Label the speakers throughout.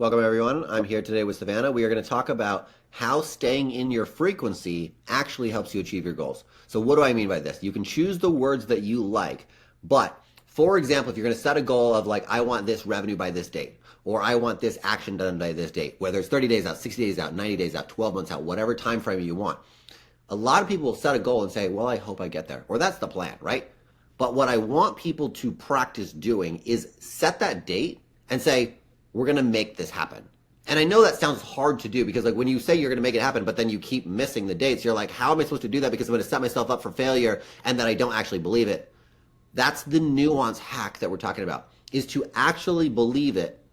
Speaker 1: Welcome, everyone. I'm here today with Savannah. We are going to talk about how staying in your frequency actually helps you achieve your goals. So what do I mean by this? You can choose the words that you like, but for example, if you're going to set a goal of like, I want this revenue by this date, or I want this action done by this date, whether it's 30 days out, 60 days out, 90 days out, 12 months out, whatever time frame you want. A lot of people will set a goal and say, well, I hope I get there, or that's the plan, right? But what I want people to practice doing is set that date and say, we're going to make this happen. And I know that sounds hard to do because like when you say you're going to make it happen, but then you keep missing the dates, you're like, how am I supposed to do that? Because I'm going to set myself up for failure and then I don't actually believe it. That's the nuance hack that we're talking about, is to actually believe it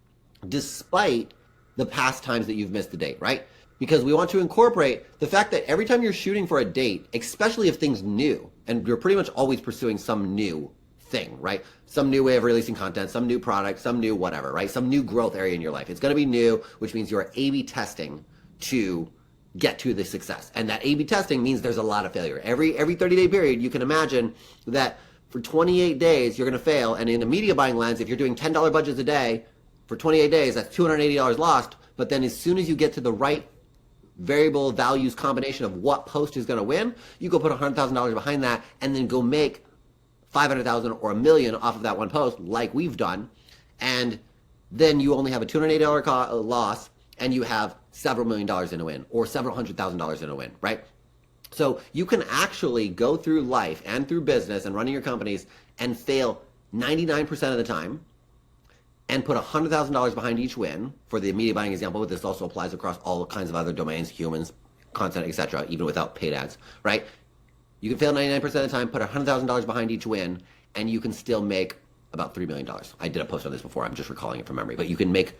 Speaker 1: despite the past times that you've missed the date, right? Because we want to incorporate the fact that every time you're shooting for a date, especially if things new, and you're pretty much always pursuing some new thing, right? Some new way of releasing content, some new product, some new whatever, right? Some new growth area in your life. It's going to be new, which means you're A/B testing to get to the success. And that A/B testing means there's a lot of failure. Every 30-day period, you can imagine that for 28 days, you're going to fail. And in a media buying lens, if you're doing $10 budgets a day for 28 days, that's $280 lost. But then as soon as you get to the right variable values combination of what post is going to win, you go put $100,000 behind that and then go make 500,000 or $1 million off of that one post like we've done. And then you only have a $280 loss and you have several $1 million in a win or several $100,000 in a win, right? So you can actually go through life and through business and running your companies and fail 99% of the time and put $100,000 behind each win for the media buying example, but this also applies across all kinds of other domains, humans, content, etc., even without paid ads, right? You can fail 99% of the time, put $100,000 behind each win, and you can still make about $3 million. I did a post on this before. I'm just recalling it from memory. But you can make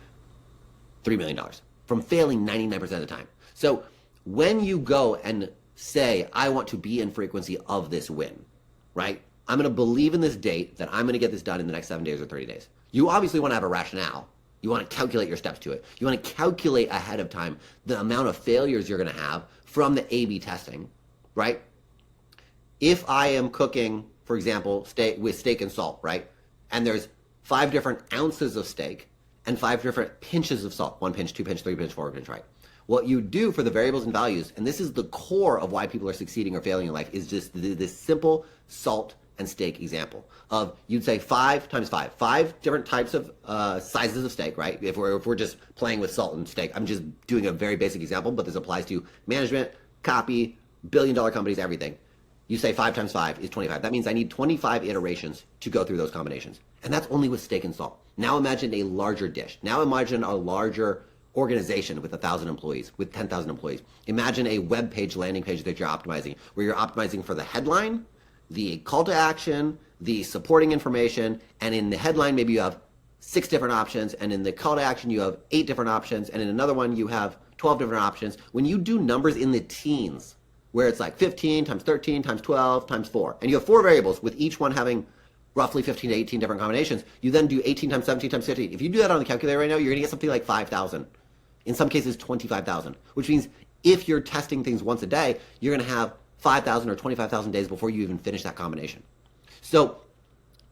Speaker 1: $3 million from failing 99% of the time. So when you go and say, I want to be in frequency of this win, right? I'm going to believe in this date that I'm going to get this done in the next 7 days or 30 days. You obviously want to have a rationale. You want to calculate your steps to it. You want to calculate ahead of time the amount of failures you're going to have from the A/B testing, right? If I am cooking, for example, steak with steak and salt, right? And there's 5 different ounces of steak and 5 different pinches of salt. 1 pinch, 2 pinch, 3 pinch, 4 pinch, right? What you do for the variables and values, and this is the core of why people are succeeding or failing in life, is just this simple salt and steak example of, you'd say 5 times 5, 5 different types of sizes of steak, right? If we're just playing with salt and steak, I'm just doing a very basic example, but this applies to management, copy, billion-dollar companies, everything. You say 5 times 5 is 25. That means I need 25 iterations to go through those combinations. And that's only with steak and salt. Now imagine a larger dish. Now imagine a larger organization with 1,000 employees, with 10,000 employees. Imagine a web page, landing page that you're optimizing, where you're optimizing for the headline, the call to action, the supporting information, and in the headline maybe you have 6 different options, and in the call to action you have 8 different options, and in another one you have 12 different options. When you do numbers in the teens, where it's like 15 times 13 times 12 times 4, and you have 4 variables with each one having roughly 15 to 18 different combinations, you then do 18 times 17 times 15. If you do that on the calculator right now, you're going to get something like 5,000. In some cases, 25,000, which means if you're testing things once a day, you're going to have 5,000 or 25,000 days before you even finish that combination. So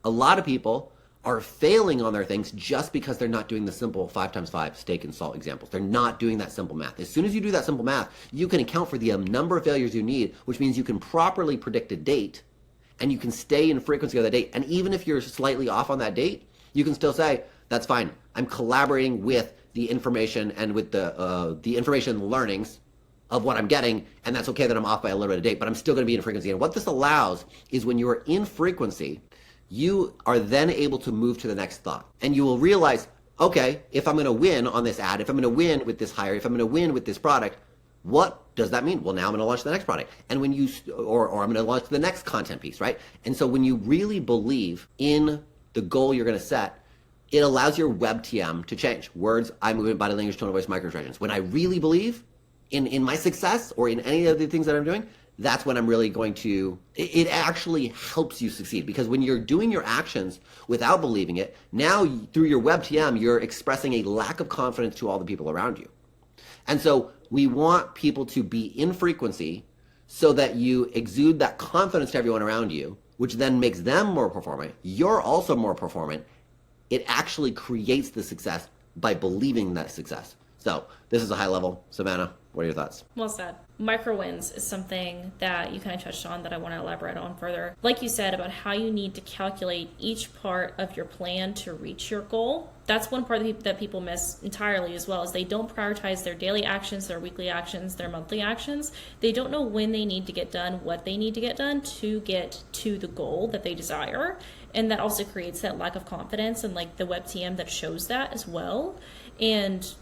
Speaker 1: a lot of people are failing on their things just because they're not doing the simple 5 times 5 steak and salt examples. They're not doing that simple math. As soon as you do that simple math, you can account for the number of failures you need, which means you can properly predict a date and you can stay in frequency of that date. And even if you're slightly off on that date, you can still say, that's fine. I'm collaborating with the information and with the information learnings of what I'm getting, and that's okay that I'm off by a little bit of date, but I'm still going to be in frequency. And what this allows is when you are in frequency, you are then able to move to the next thought. And you will realize, okay, if I'm going to win on this ad, if I'm going to win with this hire, if I'm going to win with this product, what does that mean? Well, now I'm going to launch the next product. And when you, or I'm going to launch the next content piece, right? And so when you really believe in the goal you're going to set, it allows your web TM to change. Words, eye movement, body language, tone of voice, microexpressions. When I really believe in my success or in any of the things that I'm doing, that's when I'm really going to, it actually helps you succeed. Because when you're doing your actions without believing it, now through your web TM, you're expressing a lack of confidence to all the people around you. And so we want people to be in frequency so that you exude that confidence to everyone around you, which then makes them more performant. You're also more performant. It actually creates the success by believing that success. So this is a high level. Savannah, what are your thoughts?
Speaker 2: Well said. Micro wins is something that you kind of touched on that I want to elaborate on further. Like you said about how you need to calculate each part of your plan to reach your goal. That's one part that people miss entirely as well, is they don't prioritize their daily actions, their weekly actions, their monthly actions. They don't know when they need to get done, what they need to get done to get to the goal that they desire. And that also creates that lack of confidence and like the WebTM that shows that as well. And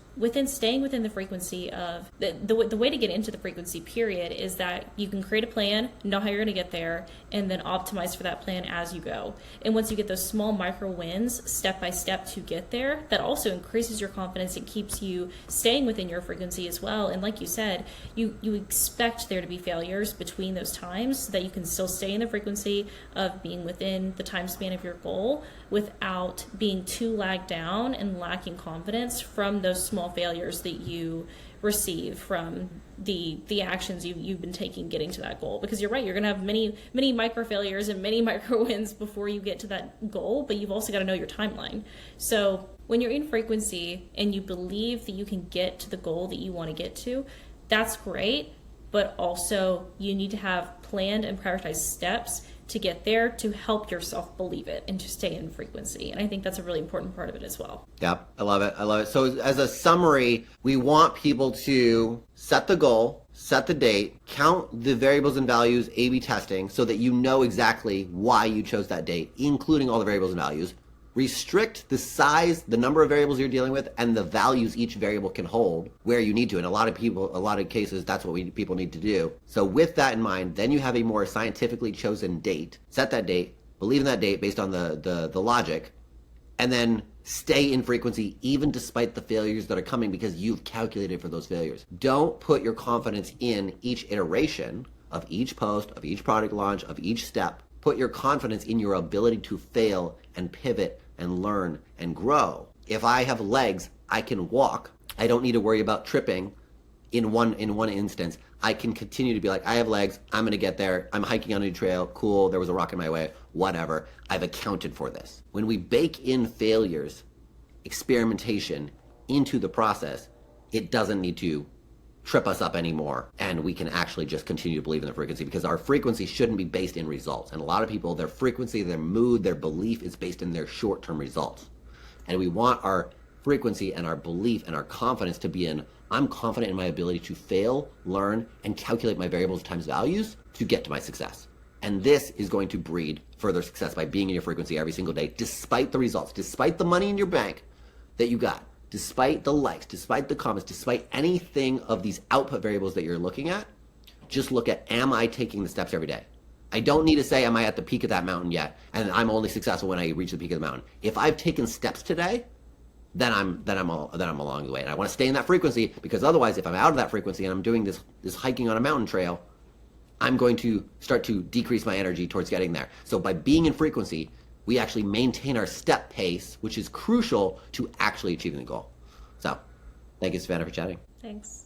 Speaker 2: staying within the frequency of the way to get into the frequency period is that you can create a plan, know how you're going to get there, and then optimize for that plan as you go. And once you get those small micro wins step by step to get there, that also increases your confidence and keeps you staying within your frequency as well. And like you said, you expect there to be failures between those times so that you can still stay in the frequency of being within the time span of your goal without being too lagged down and lacking confidence from those small failures that you receive from the actions you've been taking getting to that goal. Because you're right, you're going to have many micro failures and many micro wins before you get to that goal, but you've also got to know your timeline. So when you're in frequency and you believe that you can get to the goal that you want to get to, that's great, but also you need to have planned and prioritized steps to get there to help yourself believe it and to stay in frequency. And I think that's a really important part of it as well.
Speaker 1: Yeah, I love it. I love it. So as a summary, we want people to set the goal, set the date, count the variables and values, A/B testing, so that you know exactly why you chose that date, including all the variables and values. Restrict the size, the number of variables you're dealing with, and the values each variable can hold where you need to. In a lot of cases, that's what people need to do. So with that in mind, then you have a more scientifically chosen date. Set that date, believe in that date based on the logic, and then stay in frequency even despite the failures that are coming because you've calculated for those failures. Don't put your confidence in each iteration of each post, of each product launch, of each step. Put your confidence in your ability to fail and pivot and learn and grow. If I have legs, I can walk. I don't need to worry about tripping in one instance. I can continue to be like, I have legs, I'm gonna get there, I'm hiking on a trail, cool, there was a rock in my way, whatever. I've accounted for this. When we bake in failures, experimentation into the process, it doesn't need to trip us up anymore, and we can actually just continue to believe in the frequency, because our frequency shouldn't be based in results. And a lot of people, their frequency, their mood, their belief is based in their short-term results. And we want our frequency and our belief and our confidence to be in, I'm confident in my ability to fail, learn, and calculate my variables times values to get to my success. And this is going to breed further success by being in your frequency every single day, despite the results, despite the money in your bank that you got, despite the likes, despite the comments, despite anything of these output variables that you're looking at. Just look at, am I taking the steps every day? I don't need to say, am I at the peak of that mountain yet? And I'm only successful when I reach the peak of the mountain. If I've taken steps today, then I'm along the way. And I want to stay in that frequency, because otherwise, if I'm out of that frequency and I'm doing this hiking on a mountain trail, I'm going to start to decrease my energy towards getting there. So by being in frequency, we actually maintain our step pace, which is crucial to actually achieving the goal. So thank you, Savannah, for chatting.
Speaker 2: Thanks.